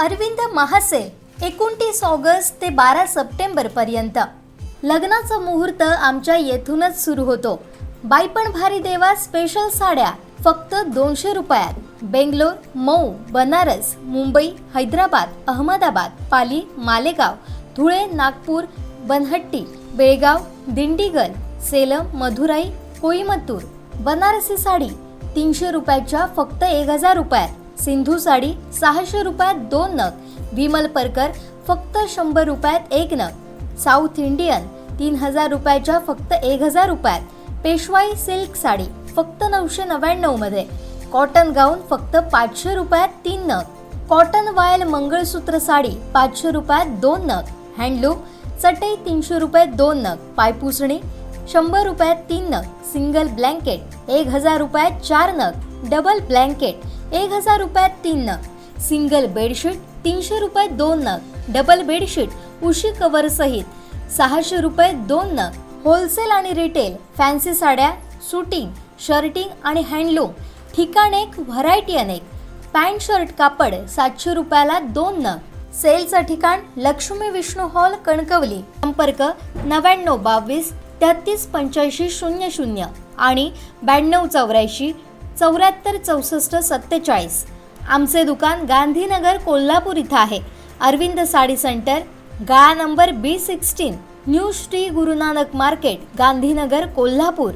Arvind महासेल 29 August ते 12 September पर्यंत। लग्नाचा मुहूर्त आमच्या येथूनच सुरू होतो। बाईपण भारी देवा स्पेशल साड्या फक्त 200 रुपयात। बेंगलोर, मऊ, बनारस, मुंबई, हैदराबाद, अहमदाबाद, पाली, मालेगाव, धुळे, नागपूर, बनहट्टी, बेळगाव, दिंडीगल, सेलम, मधुराई, कोईमतूर। बनारसी साडी 300 रुपयाच्या फक्त 1000 रुपयात। सिंधू साडी 600 रुपयात 2 नग। विमल परकर फक्त 100 रुपयात 1 नग। साऊथ इंडियन 3000 रुपयाच्या फक्त 1000 रुपयात। पेशवाई सिल्क साडी फक्त 999 मध्ये। कॉटन गाऊन फक्त 500 रुपयात 3 नग। कॉटन वायल मंगळसूत्र साडी 500 रुपयात 2 नग। हँडलूम चटई 300 रुपयात 2 नग। पायपुसणी 100 रुपयात 3 नग। सिंगल ब्लँकेट 1000 रुपयात 4 नग। डबल ब्लँकेट 1000 रुपयात 3 नग। सिंगल बेडशीट 300 रुपयात 2 नग। डबल बेडशीट उशी कवर सहित 600 रुपयात 2 नग। होलसेल आणि रिटेल फॅन्सी साड्या, सुटिंग, शर्टिंग आणि हँडलूम ठिकाण एक, व्हरायटी अनेक। पॅन्ट शर्ट कापड 700 रुपयाला 2 नग। सेलचं ठिकाण लक्ष्मी विष्णू हॉल, कणकवली। संपर्क 9922 33 85 00 आणि 92 84 74 64 47। आमचे दुकान गांधीनगर, कोल्हापूर इथं आहे। अरविंद साडी सेंटर, गाळा number B16, new Shri Guru Nanak market, Gandhinagar, Kolhapur.